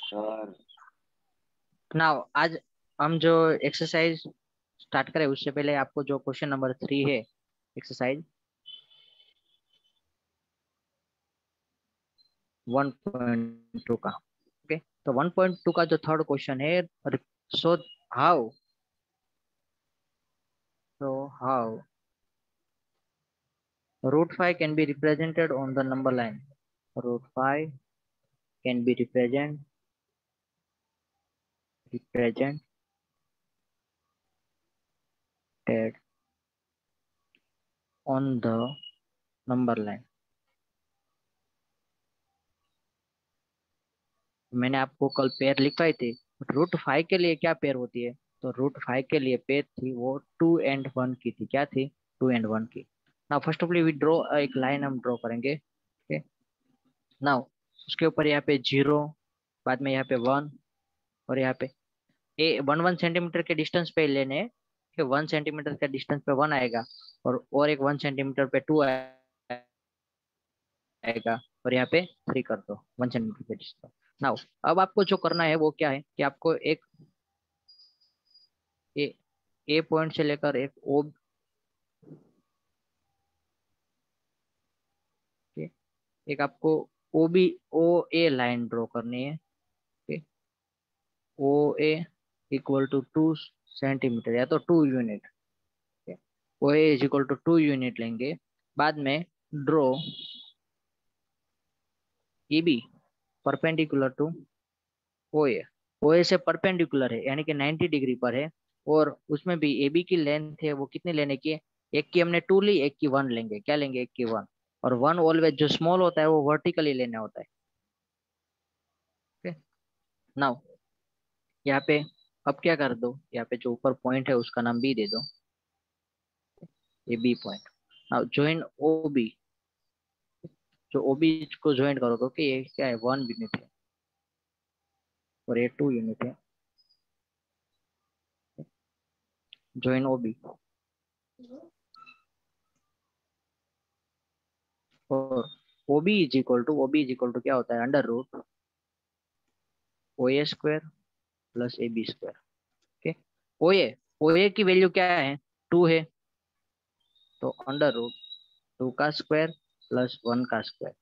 Sir now आज हम जो एक्सरसाइज स्टार्ट करें उससे पहले आपको जो क्वेश्चन नंबर 3 है एक्सरसाइज 1.2 का। ओके, तो 1.2 का जो थर्ड क्वेश्चन है, so how so how root 5 can be represented on the number line. Root 5 can be represented on the number line. मैंने आपको कल पेयर लिखवाई थी। रूट 5 के लिए क्या पेयर होती है? तो रूट 5 के लिए पेयर थी वो 2 एंड 1 की थी। क्या थी? 2 एंड 1 की। Now first of all we draw एक लाइन हम ड्रॉ करेंगे। ओके, नाउ उसके ऊपर यहाँ पे 0, बाद में यहाँ पे 1 और यहाँ पे ए 1 1 सेंटीमीटर के डिस्टेंस पे लेने हैं कि 1 सेंटीमीटर का डिस्टेंस पे 1 आएगा और एक 1 सेंटीमीटर पे 2 आएगा और यहाँ पे 3 कर दो 1 सेंटीमीटर पे डिस्टेंस। नाउ अब आपको जो करना है वो क्या है कि आपको एक ए ए पॉइंट से लेकर एक आपको O B O A line draw करनी है। O A equal to 2 centimetre या तो 2 unit. O A is equal to 2 unit लेंगे। बाद में draw E B perpendicular to O A. O A से परपेंडिकुलर है यानी कि 90 डिग्री पर है। और उसमें भी ए बी की लेंथ है वो कितनी लेने की है? एक की हमने 2 ली, एक की 1 लेंगे। क्या लेंगे? एक की 1। और 1 ऑलवेज जो स्मॉल होता है वो वर्टिकली लेना होता है। ओके, नाउ यहाँ पे अब क्या कर दो, यहाँ पे जो ऊपर पॉइंट है उसका नाम बी दे दो। ये B point. Now join O B. जो ओ बी को ज्वाइन करो कि ये क्या है? 1 यूनिट है और ये 2 यूनिट है। ज्वाइन ओ बी और O B is equal to क्या होता है? Under root O A square plus A B square. Okay, O A की वैल्यू क्या है? 2 है, तो अंडर रूट 2 का स्क्वायर प्लस 1 का स्क्वायर।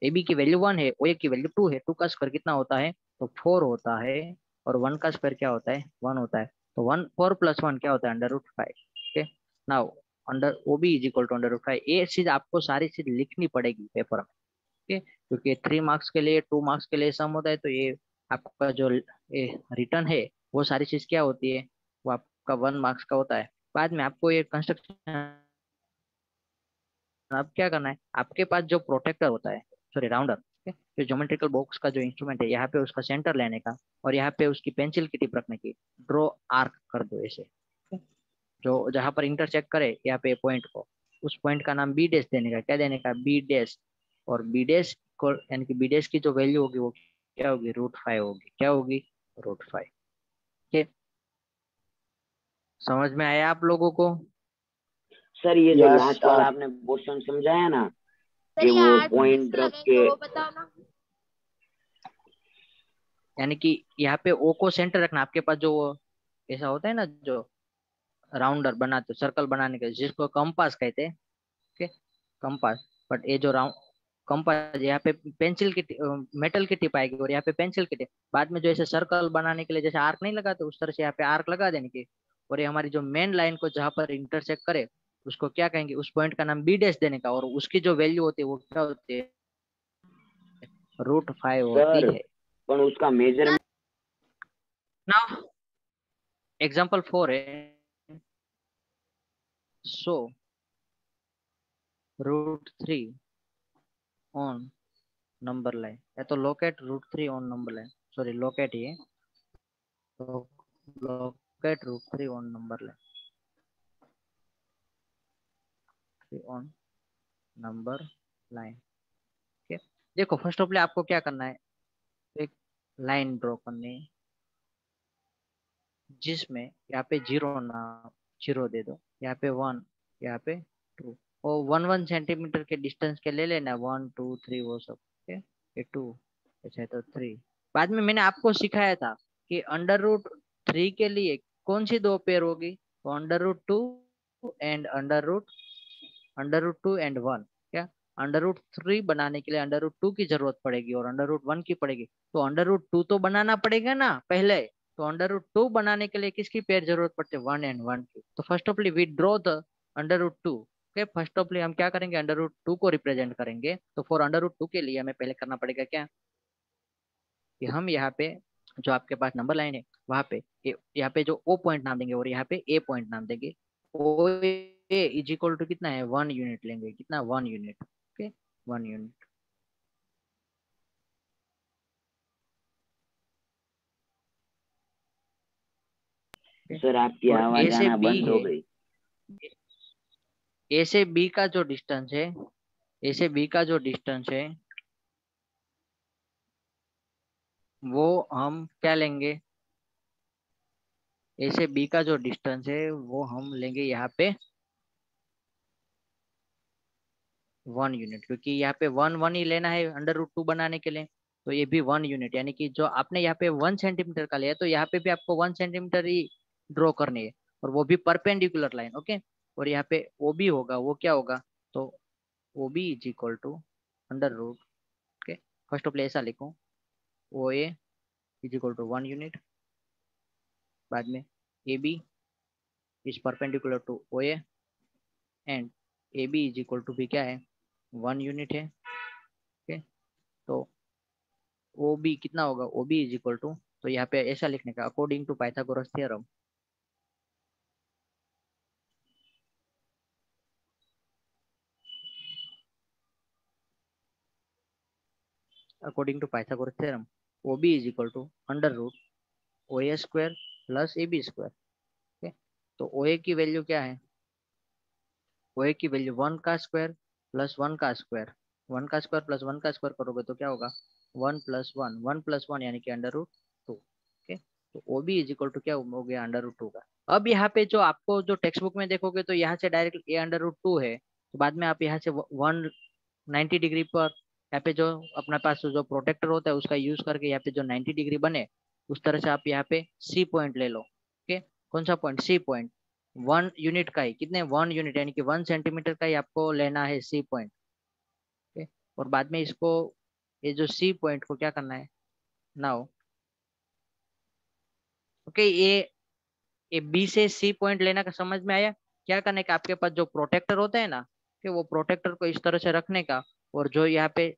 ए बी की वैल्यू 1 है, ओ ए की वैल्यू 2 है। 2 का स्क्वायर कितना होता है? तो 4 होता है। और 1 का स्क्वायर क्या होता है? 1 होता है। तो 1 4 प्लस 1 क्या होता है? Under root 5। Okay, now under O B is equal to under root 5। ये चीज आपको सारी चीज लिखनी पड़ेगी पेपर में। ओके, क्योंकि 3 मार्क्स के लिए 2 मार्क्स के लिए सम होता है, तो ये आपका जो ये रिटर्न है वो सारी चीज क्या होती है? वो आपका 1 मार्क्स का होता है। बाद में आपको ये कंस्ट्रक्शन अब क्या करना है, आपके पास जो प्रोटेक्टर होता है, सॉरी राउंडर, जो ज्योमेट्रिकल बॉक्स का जो इंस्ट्रूमेंट है, यहाँ पे उसका सेंटर लेने का और यहाँ पे उसकी पेंसिल की टिप रखने की। ड्रॉ आर्क कर दो ऐसे। जो जहां पर इंटरसेक्ट करे यहाँ पे पॉइंट को, उस पॉइंट का नाम बी डैश देने का। क्या देने का? B dash. और बी डैश को यानी कि बी डैश की जो वैल्यू होगी वो क्या होगी? रूट 5 होगी। क्या होगी? रूट 5। ठीक, समझ में आया आप लोगों को? सर ये जो यस लास्ट वाला सर। आपने क्वेश्चन समझाया ना, सर कि ये वो 8 मिनट्स पॉइंट रख लगेंगे के। वो बताओ ना। यानी कि यहाँ पे ओ को सेंटर रखना। आपके पास जो ऐसा होता है ना, जो राउंडर बनाते सर्कल बनाने के, जिसको कंपास कहते हैं। Okay, compass. बट ये जो राउंड कंपास, यहाँ पे पेंसिल की मेटल की टिप आएगी और यहाँ पे पेंसिल की टिप। बाद में जो ऐसे सर्कल बनाने के लिए जैसे आर्क नहीं लगाते, उस तरह से यहाँ पे आर्क लगा देने की। और ये हमारी जो मेन लाइन को जहाँ पर इंटरसेक्ट करे उसको क्या कहेंगे? उस पॉइंट का नाम बी डैश देने का। और उसकी जो वैल्यू होती है वो क्या होती है? रूट 5 होती सर है। पर उसका मेजरमेंट। नाउ एग्जाम्पल 4 है। So root 3 on number line, या तो locate root 3 on number line. Sorry, locate ये locate root 3 on number line, on number line. Okay, देखो फर्स्ट ऑफ ऑल आपको क्या करना है, एक लाइन ड्रॉ करनी है जिसमें यहाँ पे 0 ना, 0 दे दो, यहाँ पे 1, यहाँ पे 2। और 1 1 सेंटीमीटर के डिस्टेंस के ले लेना, 1 2 3 वो सब। ओके, ये 2, अच्छा तो 3। बाद में मैंने आपको सिखाया था कि अंडर रूट 3 के लिए कौन सी दो पेयर होगी, तो under root 2 and under root 2 and 1। क्या अंडर रूट 3 बनाने के लिए अंडर रूट 2 की जरूरत पड़ेगी और अंडर रूट 1 की पड़ेगी, तो अंडर रूट 2 तो बनाना पड़ेगा ना पहले। तो अंडर रूट 2 बनाने के लिए किसकी पेयर जरूरत पड़ती है, 1 and 1 की। तो first offly we draw the under root 2। Okay, first offly हम क्या करेंगे, अंडर रूट 2 को रिप्रेजेंट करेंगे। तो फॉर अंडर रूट 2 के लिए हमें पहले करना पड़ेगा क्या, कि हम यहाँ पे जो आपके पास नंबर लाइन है वहां पे यहाँ पे जो ओ पॉइंट नाम देंगे और यहाँ पे ए पॉइंट नाम देंगे। ओ ए इज इक्वल टू कितना है, 1 यूनिट लेंगे, कितना, 1 यूनिट। Okay, 1 unit. सर आपकी और ए आवाज से आना बी बंद हो है, गई। ए से बी का जो डिस्टेंस है, ए से बी का जो डिस्टेंस है वो हम क्या लेंगे, ए से बी का जो डिस्टेंस है वो हम लेंगे यहाँ पे 1 यूनिट, क्योंकि यहाँ पे 1 1 ही लेना है अंडर रूट 2 बनाने के लिए। तो ये भी 1 यूनिट, यानी कि जो आपने यहाँ पे 1 सेंटीमीटर का लिया तो यहाँ पे भी आपको 1 सेंटीमीटर ही ड्रॉ करनी है, और वो भी परपेंडिकुलर लाइन। ओके, और यहाँ पे ओ बी होगा, वो क्या होगा, तो O B is equal to under root. Okay, first of ऐसा लिखूं, O A is equal to 1 unit, बाद में A B is perpendicular to O A, and A B is equal to भी क्या है, 1 यूनिट है। ओके, तो O B कितना होगा, O B is equal to, तो यहाँ पे ऐसा लिखने का, according to Pythagoras theorem, according to Pythagoras theorem O B is equal to under root O A square plus A B square. Okay, तो ओ ए की वैल्यू क्या है, ओ ए की वैल्यू 1 का स्क्वायर प्लस 1 का square, 1 का square plus 1 का square करोगे तो क्या होगा, 1 + 1 यानी कि अंडर रूट 2। ओके, तो O B is equal to क्या हो गया, अंडर रूट 2 का। अब यहाँ पे जो आपको जो टेक्स्ट बुक में देखोगे तो यहाँ से डायरेक्ट ए अंडर रूट 2 है, तो बाद में आप यहाँ से 190 डिग्री पर यहाँ पे जो अपना पास जो प्रोटेक्टर होता है उसका यूज करके यहाँ पे जो 90 डिग्री बने उस तरह से आप यहाँ पे सी पॉइंट ले लो। ओके, कौन सा पॉइंट, सी पॉइंट, 1 यूनिट का ही, कितने, 1 यूनिट यानी कि 1 सेंटीमीटर का ही आपको लेना है सी पॉइंट। ओके, और बाद में इसको, ये जो सी पॉइंट को क्या करना है नाउ। ओके, ये बी से सी पॉइंट लेना का समझ में आया। क्या करने का, आपके पास जो प्रोटेक्टर होता है ना, कि वो प्रोटेक्टर को इस तरह से रखने का, और जो यहाँ पे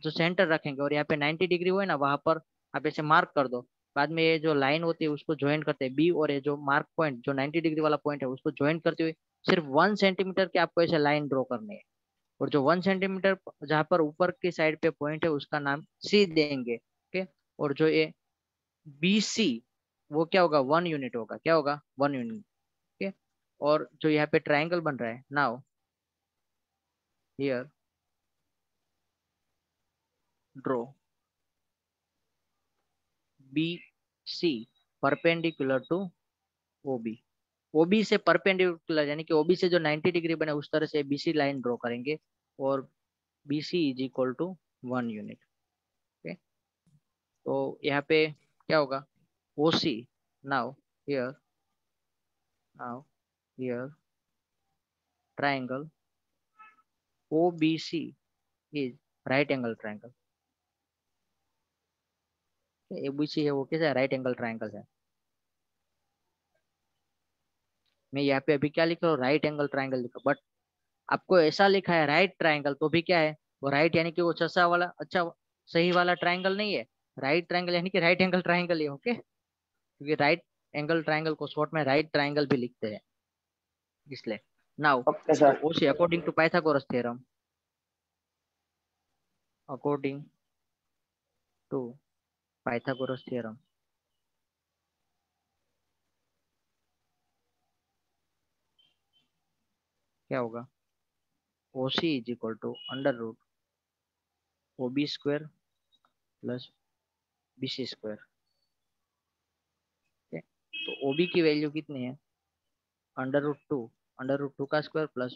जो सेंटर रखेंगे और यहाँ पे 90 डिग्री हुए ना वहां पर आप ऐसे मार्क कर दो। बाद में ये जो लाइन होती है उसको ज्वाइन करते हैं बी, और ये जो मार्क पॉइंट जो 90 डिग्री वाला पॉइंट है उसको ज्वाइन करते हुए सिर्फ 1 सेंटीमीटर के आपको ऐसे लाइन ड्रॉ करनी है। और जो 1 सेंटीमीटर जहाँ पर ऊपर की साइड पे पॉइंट है उसका नाम सी देंगे। ओके, और जो ये बी सी वो क्या होगा, 1 यूनिट होगा, क्या होगा, 1 यूनिट। ओके, और जो यहाँ पे ट्राइंगल बन रहा है now here draw B C perpendicular to O B, OB से परपेंडिकुलर यानी कि ओबी से जो 90 डिग्री बने उस तरह से बीसी लाइन ड्रॉ करेंगे, और BC is equal to 1 unit. Okay, तो यहाँ पे क्या होगा, O C now here, now here triangle O B C is right angle triangle. ABC है वो कैसा है, राइट एंगल ट्राइंगल है। मैं यहाँ पे अभी क्या लिख रहा हूँ, राइट एंगल ट्राइंगल लिखा, बट आपको ऐसा लिखा है राइट ट्राइंगल, तो भी क्या है, वो राइट यानी कि वो चसा वाला, अच्छा सही वाला ट्राइंगल नहीं है। राइट ट्राइंगल यानी कि राइट एंगल ट्राइंगल ही, ओके, क्योंकि राइट एंगल ट्राइंगल को शॉर्ट में राइट ट्राइंगल भी लिखते हैं इसलिए। नाउ, ओके तो sir. OC according to Pythagoras theorem, according to Pythagoras theorem क्या होगा, O C is equal to under root O B square plus B C square. तो ओ बी की वैल्यू कितनी है, अंडर रूट 2, अंडर रूट 2 का square plus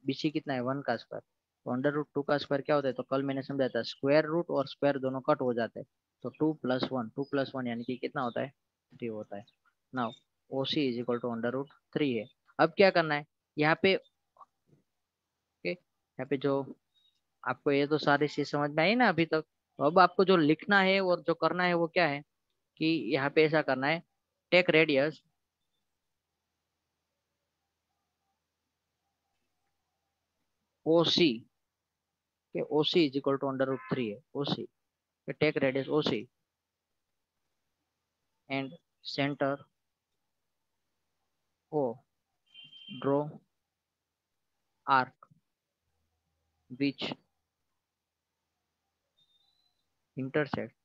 BC कितना है, 1 का स्क्वायर। तो अंडर रूट 2 का स्क्वायर क्या होता है, तो कल मैंने समझाया था स्क्वायर रूट और स्क्वायर दोनों कट हो जाते हैं, तो 2+1 यानी कि कितना होता है 3 होता है। Now OC is equal to √3 है। अब क्या करना है यहाँ पे, ओके यहाँ पे जो आपको ये तो सारी चीज समझ में आई ना अभी तक। तो अब आपको जो लिखना है और जो करना है वो क्या है कि यहाँ पे ऐसा करना है, टेक रेडियस OC के OC इज इक्वल टू √3 है। OC take radius OC and centre O, draw arc which intersect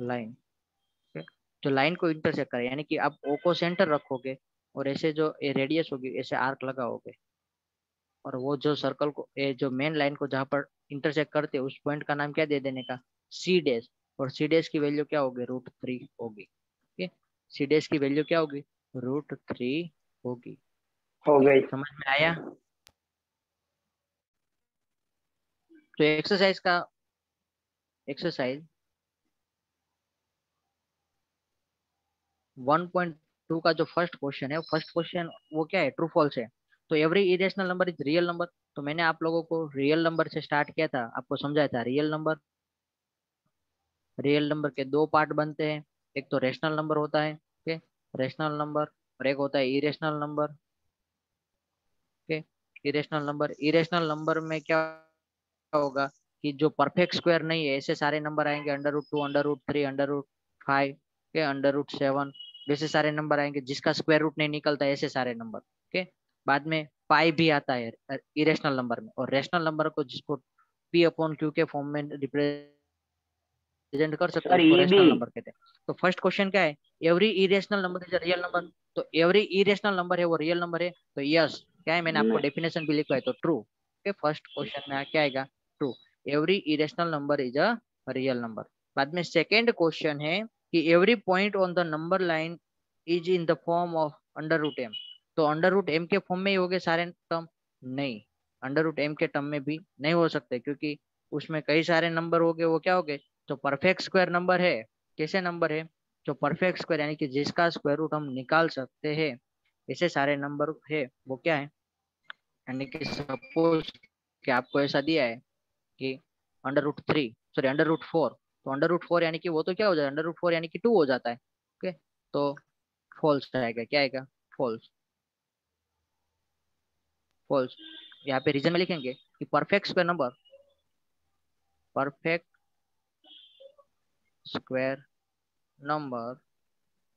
line, जो लाइन को इंटरसेक्ट करे, यानी कि आप O को सेंटर रखोगे और ऐसे जो ये रेडियस होगी ऐसे आर्क लगाओगे, और वो जो सर्कल को ये जो मेन लाइन को जहां पर इंटरसेक्ट करते हैं उस पॉइंट का नाम क्या दे देने का, C डैश। और C डैश की वैल्यू क्या होगी √3 होगी। ठीक है, C डैश की वैल्यू क्या होगी √3 होगी। हो गई। समझ में आया? तो एक्सरसाइज 1.2 का जो फर्स्ट क्वेश्चन है, फर्स्ट क्वेश्चन वो क्या है, ट्रू फॉल्स है। तो every irrational number is real number. तो मैंने आप लोगों को रियल नंबर से स्टार्ट किया था, आपको समझाया था रियल नंबर के दो पार्ट बनते हैं। एक तो रेशनल नंबर होता है, ओके, रेशनल नंबर, और एक होता है irrational number. Okay, irrational number में क्या होगा कि जो परफेक्ट स्क्वायर नहीं है ऐसे सारे नंबर आएंगे, √2, √3, √5 के √7, वैसे सारे नंबर आएंगे जिसका स्क्वायर रूट नहीं निकलता, ऐसे सारे नंबर। ओके, बाद में पाई भी आता है इरेशनल नंबर में, और रेशनल नंबर को जिसको P/Q के फॉर्म में रिप्रेजेंट कर सकते हैं सर उसको ये भी रेशनल नंबर कहते हैं। तो फर्स्ट क्वेश्चन क्या है, every irrational number is a real number. तो एवरी इरेशनल नंबर है वो रियल नंबर है, तो यस क्या है, मैंने आपको नहीं। डेफिनेशन भी लिखा है तो ट्रू। ओके, फर्स्ट क्वेश्चन में क्या आएगा true, every irrational number is a real number. बाद में सेकेंड क्वेश्चन है कि every point on the number line is in the form of √m। तो √m के फॉर्म में ही हो गए सारे टर्म? नहीं, √m के टर्म में भी नहीं हो सकते, क्योंकि उसमें कई सारे नंबर हो गए, वो क्या हो गए जो परफेक्ट स्क्वायर नंबर है। कैसे नंबर है जो परफेक्ट स्क्वायर यानी कि जिसका स्क्वायर रूट हम निकाल सकते हैं, ऐसे सारे नंबर है वो क्या है, यानी कि सपोज कि आपको ऐसा दिया है कि √3 सॉरी √4, तो √4 यानी कि वो तो क्या हो जाएगा, √4 यानी कि 2 हो जाता है। ओके, तो फॉल्स आएगा, क्या आएगा फॉल्स, फॉल्स। यहाँ पे रीजन में लिखेंगे कि perfect square number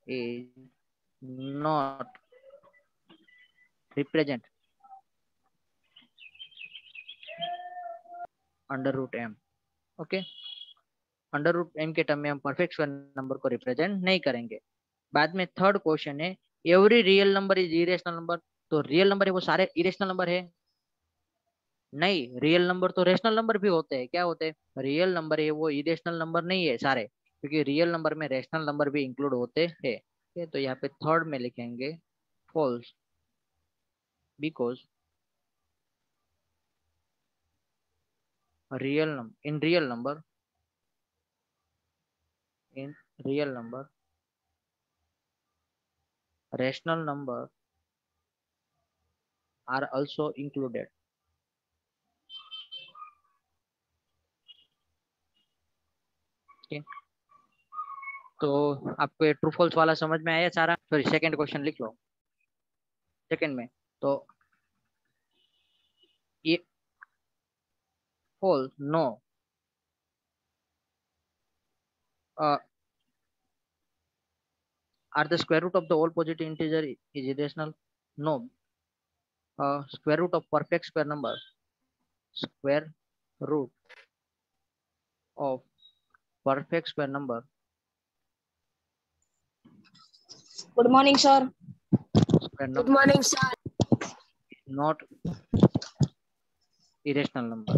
is not represent √m। Okay, √m के टर्म में हम परफेक्ट स्क्वायर नंबर को रिप्रेजेंट नहीं करेंगे। बाद में थर्ड क्वेश्चन है every real number is irrational number. तो रियल नंबर है वो सारे इरेशनल नंबर है? नहीं, रियल नंबर तो रेशनल नंबर भी होते हैं। क्या होते हैं, रियल नंबर है वो इरेशनल नंबर नहीं है सारे, क्योंकि रियल नंबर में रेशनल नंबर भी इंक्लूड होते हैं। तो यहाँ पे थर्ड में लिखेंगे false, because real number in real number rational number are also included। okay? तो आपको ये ट्रू फॉल्स वाला समझ में आया सारा? सॉरी, सेकंड क्वेश्चन लिख लो सेकंड में। तो ये false no, are the square root of the all positive integer is irrational? No, square root of perfect square number, square root of perfect square number Good morning, sir. square Good number morning, sir. is not irrational number।